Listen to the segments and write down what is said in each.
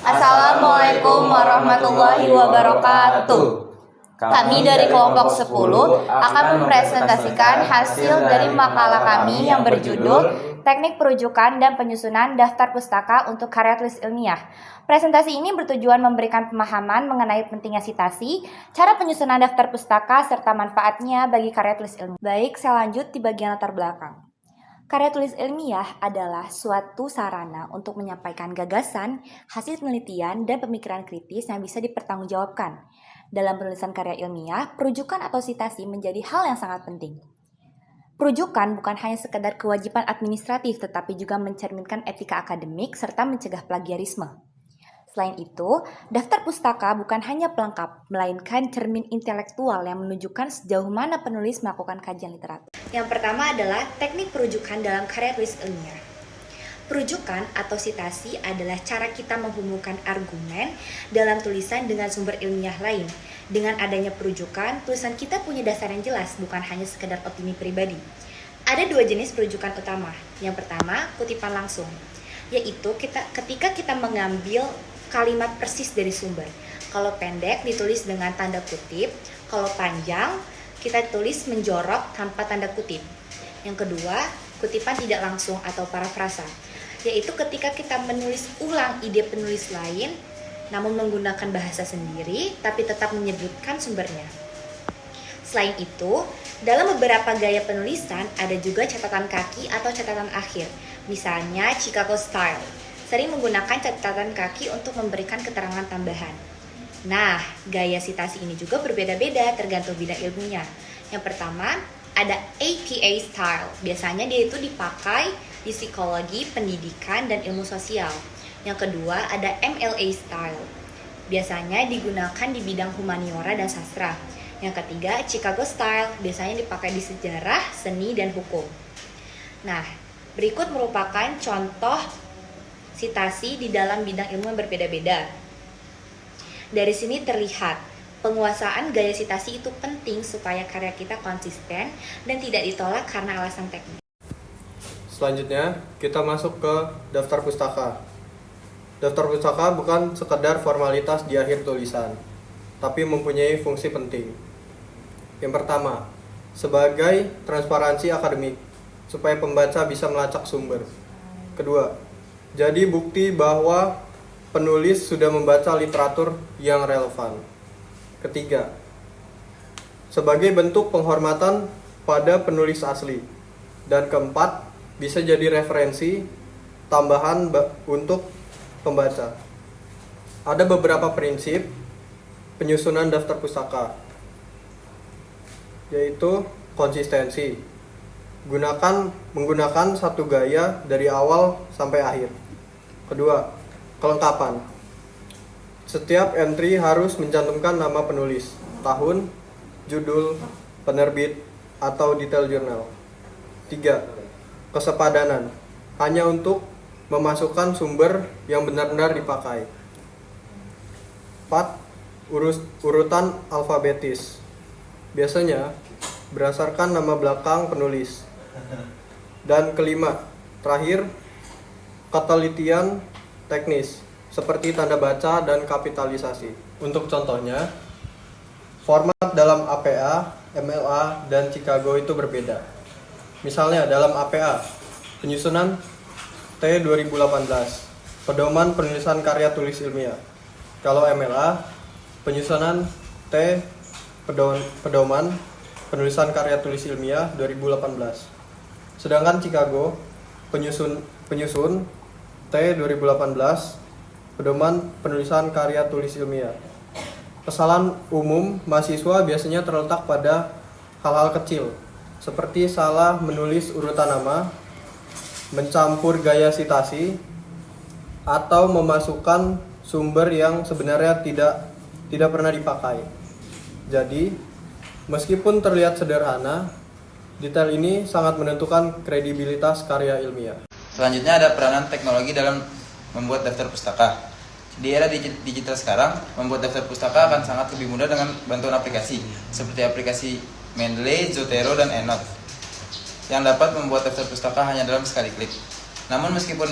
Assalamualaikum warahmatullahi wabarakatuh. Kami dari kelompok 10 akan mempresentasikan hasil dari makalah kami yang berjudul Teknik Perujukan dan Penyusunan Daftar Pustaka untuk Karya Tulis Ilmiah. Presentasi ini bertujuan memberikan pemahaman mengenai pentingnya sitasi, cara penyusunan daftar pustaka, serta manfaatnya bagi karya tulis ilmiah. Baik, saya lanjut di bagian latar belakang. Karya tulis ilmiah adalah suatu sarana untuk menyampaikan gagasan, hasil penelitian, dan pemikiran kritis yang bisa dipertanggungjawabkan. Dalam penulisan karya ilmiah, perujukan atau sitasi menjadi hal yang sangat penting. Perujukan bukan hanya sekedar kewajiban administratif, tetapi juga mencerminkan etika akademik serta mencegah plagiarisme. Selain itu, daftar pustaka bukan hanya pelengkap, melainkan cermin intelektual yang menunjukkan sejauh mana penulis melakukan kajian literatur. Yang pertama adalah teknik perujukan dalam karya tulis ilmiah. Perujukan atau sitasi adalah cara kita menghubungkan argumen dalam tulisan dengan sumber ilmiah lain. Dengan adanya perujukan, tulisan kita punya dasar yang jelas, bukan hanya sekedar opini pribadi. Ada dua jenis perujukan utama. Yang pertama, kutipan langsung, yaitu ketika kita mengambil kalimat persis dari sumber. Kalau pendek ditulis dengan tanda kutip, kalau panjang kita tulis menjorok tanpa tanda kutip. Yang kedua, kutipan tidak langsung atau parafrasa, yaitu ketika kita menulis ulang ide penulis lain namun menggunakan bahasa sendiri tapi tetap menyebutkan sumbernya. Selain itu, dalam beberapa gaya penulisan ada juga catatan kaki atau catatan akhir. Misalnya Chicago Style sering menggunakan catatan kaki untuk memberikan keterangan tambahan. Nah, gaya sitasi ini juga berbeda-beda tergantung bidang ilmunya. Yang pertama, ada APA Style. Biasanya dia itu dipakai di psikologi, pendidikan, dan ilmu sosial. Yang kedua, ada MLA Style. Biasanya digunakan di bidang humaniora dan sastra. Yang ketiga, Chicago Style. Biasanya dipakai di sejarah, seni, dan hukum. Nah, berikut merupakan contoh sitasi di dalam bidang ilmu yang berbeda-beda. Dari sini terlihat, penguasaan gaya sitasi itu penting supaya karya kita konsisten dan tidak ditolak karena alasan teknis. Selanjutnya, kita masuk ke daftar pustaka. Daftar pustaka bukan sekedar formalitas di akhir tulisan, tapi mempunyai fungsi penting. Yang pertama, sebagai transparansi akademik, supaya pembaca bisa melacak sumber. Kedua, jadi bukti bahwa penulis sudah membaca literatur yang relevan. Ketiga, sebagai bentuk penghormatan pada penulis asli. Dan keempat, bisa jadi referensi tambahan untuk pembaca. Ada beberapa prinsip penyusunan daftar pustaka, yaitu konsistensi. Menggunakan satu gaya dari awal sampai akhir. Kedua, kelengkapan. Setiap entry harus mencantumkan nama penulis, tahun, judul, penerbit, atau detail jurnal. 3. Kesepadanan. Hanya untuk memasukkan sumber yang benar-benar dipakai. 4. Urutan alfabetis. Biasanya berdasarkan nama belakang penulis. Dan kelima, terakhir, ketelitian teknis seperti tanda baca dan kapitalisasi. Untuk contohnya, format dalam APA, MLA, dan Chicago itu berbeda. Misalnya dalam APA, penyusunan T 2018, pedoman penulisan karya tulis ilmiah. Kalau MLA, penyusunan T pedoman penulisan karya tulis ilmiah 2018. Sedangkan Chicago, penyusun T 2018, pedoman penulisan karya tulis ilmiah. Kesalahan umum mahasiswa biasanya terletak pada hal-hal kecil, seperti salah menulis urutan nama, mencampur gaya sitasi, atau memasukkan sumber yang sebenarnya tidak pernah dipakai. Jadi, meskipun terlihat sederhana, detail ini sangat menentukan kredibilitas karya ilmiah. Selanjutnya ada peranan teknologi dalam membuat daftar pustaka. Di era digital sekarang, membuat daftar pustaka akan sangat lebih mudah dengan bantuan aplikasi seperti aplikasi Mendeley, Zotero, dan EndNote. yang dapat membuat daftar pustaka hanya dalam sekali klik. Namun meskipun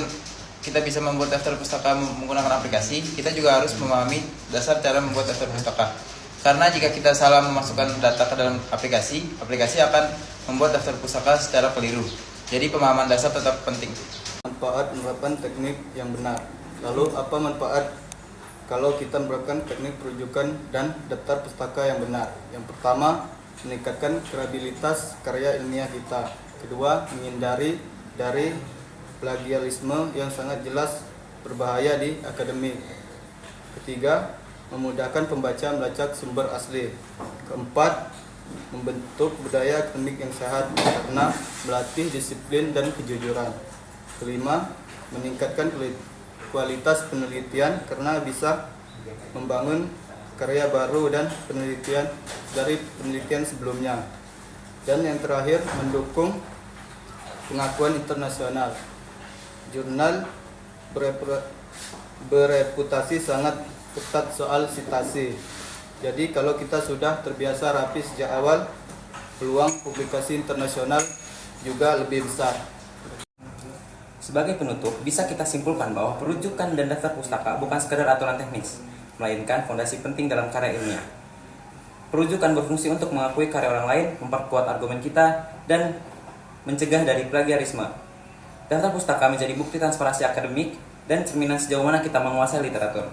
kita bisa membuat daftar pustaka menggunakan aplikasi, kita juga harus memahami dasar cara membuat daftar pustaka. Karena jika kita salah memasukkan data ke dalam aplikasi, aplikasi akan membuat daftar pustaka secara keliru. Jadi pemahaman dasar tetap penting. Manfaat menerapkan teknik yang benar. Lalu apa manfaat kalau kita menerapkan teknik perujukan dan daftar pustaka yang benar? Yang pertama, meningkatkan kredibilitas karya ilmiah kita. Kedua, menghindari dari plagiarisme yang sangat jelas berbahaya di akademik. Ketiga, memudahkan pembaca melacak sumber asli. Keempat, membentuk budaya akademik yang sehat karena melatih disiplin dan kejujuran. Kelima, meningkatkan kualitas penelitian karena bisa membangun karya baru dan penelitian dari penelitian sebelumnya. Dan yang terakhir, mendukung pengakuan internasional. Jurnal bereputasi sangat ketat soal citasi. Jadi kalau kita sudah terbiasa rapi sejak awal, peluang publikasi internasional juga lebih besar. Sebagai penutup, bisa kita simpulkan bahwa perujukan dan daftar pustaka bukan sekedar aturan teknis, melainkan fondasi penting dalam karya ilmiah. Perujukan berfungsi untuk mengakui karya orang lain, memperkuat argumen kita, dan mencegah dari plagiarisme. Daftar pustaka menjadi bukti transparansi akademik dan cerminan sejauh mana kita menguasai literatur.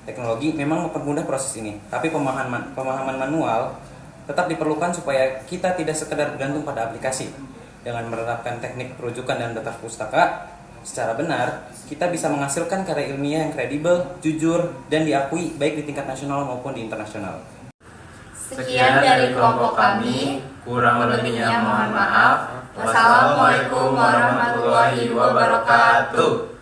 Teknologi memang mempermudah proses ini, tapi pemahaman manual tetap diperlukan supaya kita tidak sekedar bergantung pada aplikasi. Dengan menerapkan teknik perujukan dan daftar pustaka secara benar, kita bisa menghasilkan karya ilmiah yang kredibel, jujur, dan diakui baik di tingkat nasional maupun di internasional. Sekian dari kelompok kami, kurang lebihnya mohon maaf. Wassalamualaikum warahmatullahi wabarakatuh.